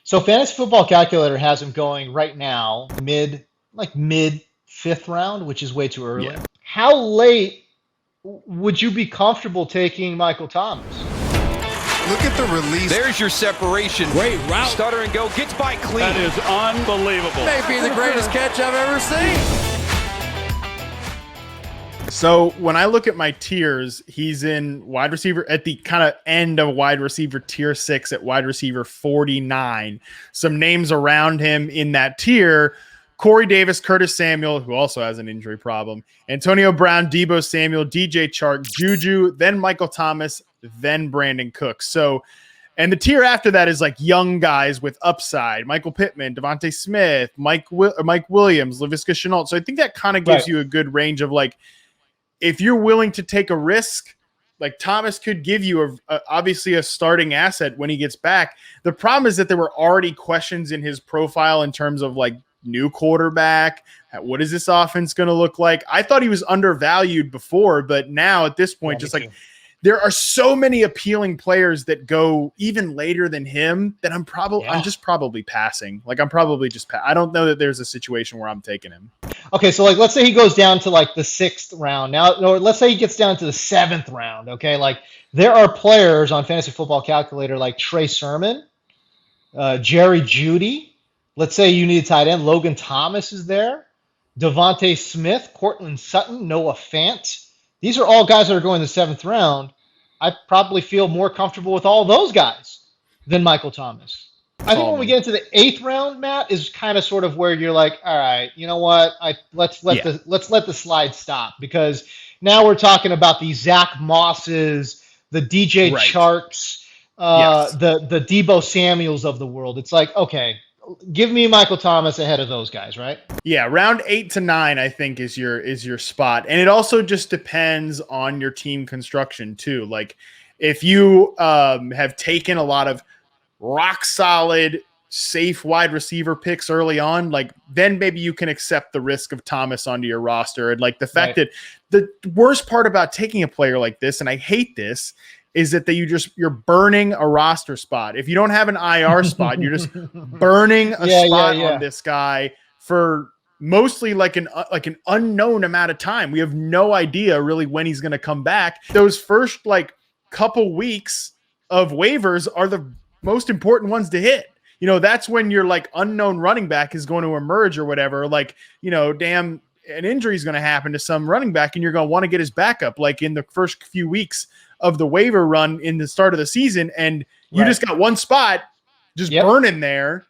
So Fantasy Football Calculator has him going right now mid fifth round, which is way too early. Yeah. How late would you be comfortable taking Michael Thomas? Look at the release. There's your separation. Great route. Stutter and go. Gets by clean. That is unbelievable. May be the greatest catch I've ever seen. So when I look at my tiers, he's in wide receiver at the kind of end of wide receiver tier 6 at wide receiver 49. Some names around him in that tier: Corey Davis, Curtis Samuel, who also has an injury problem, Antonio Brown, Deebo Samuel, DJ Chark, Juju, then Michael Thomas, then Brandon Cooks. So, and the tier after that is like young guys with upside: Michael Pittman, Devontae Smith, Mike Williams, Laviska Shenault. So I think that kind of gives you a good range of like, if you're willing to take a risk, like Thomas could give you obviously a starting asset when he gets back. The problem is that there were already questions in his profile in terms of like new quarterback. What is this offense going to look like? I thought he was undervalued before, but now at this point, there are so many appealing players that go even later than him that I'm just probably passing. Like I'm probably just I don't know that there's a situation where I'm taking him. Okay, so like let's say he goes down to like the 6th round now, or let's say he gets down to the 7th round. Okay, like there are players on Fantasy Football Calculator like Trey Sermon, Jerry Jeudy. Let's say you need a tight end. Logan Thomas is there. Devontae Smith, Cortland Sutton, Noah Fant. These are all guys that are going the 7th round. I probably feel more comfortable with all those guys than Michael Thomas. I think when we get into the 8th round, Matt, is kind of sort of where you're like, all right, you know what? Let's let the slide stop, because now we're talking about the Zach Mosses, the DJ Charks, the Deebo Samuels of the world. It's like, okay, give me Michael Thomas ahead of those guys, right? Yeah, round 8 to 9, I think is your spot, and it also just depends on your team construction too. Like if you have taken a lot of rock solid, safe wide receiver picks early on, like then maybe you can accept the risk of Thomas onto your roster. And like the fact that the worst part about taking a player like this, and I hate this, is that you're burning a roster spot. If you don't have an IR spot, you're just burning a spot on this guy for mostly like an unknown amount of time. We have no idea really when he's going to come back. Those first like couple weeks of waivers are the most important ones to hit. You know, that's when your like unknown running back is going to emerge or whatever. Like, you know, damn, an injury is going to happen to some running back and you're going to want to get his backup like in the first few weeks of the waiver run in the start of the season. And you just got one spot just burning there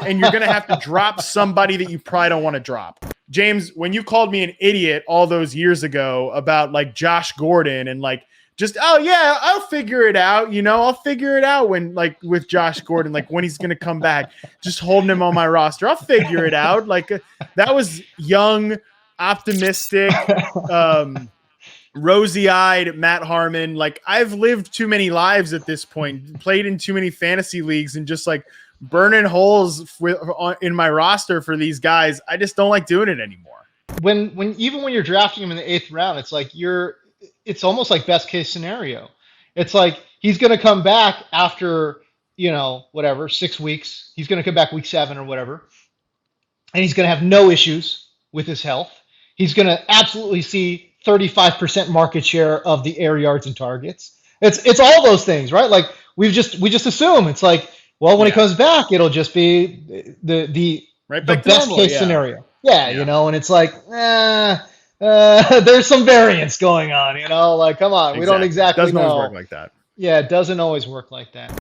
and you're going to have to drop somebody that you probably don't want to drop. James, when you called me an idiot all those years ago about like Josh Gordon and like, just, oh yeah, I'll figure it out. You know, I'll figure it out when like with Josh Gordon, like when he's going to come back, just holding him on my roster. I'll figure it out. Like that was young, optimistic, rosy-eyed Matt Harmon. Like I've lived too many lives at this point, played in too many fantasy leagues and just like burning holes in my roster for these guys. I just don't like doing it anymore. When you're drafting him in the 8th round, it's like it's almost like best case scenario. It's like he's going to come back after, 6 weeks. He's going to come back week 7 or whatever. And he's going to have no issues with his health. He's going to absolutely see 35% market share of the air yards and targets. It's all those things, right? Like we just assume it's like, well, when he comes back, it'll just be the best case scenario. Yeah, and it's like, there's some variance going on, like, come on, we don't exactly doesn't know. Always work like that. Yeah, it doesn't always work like that.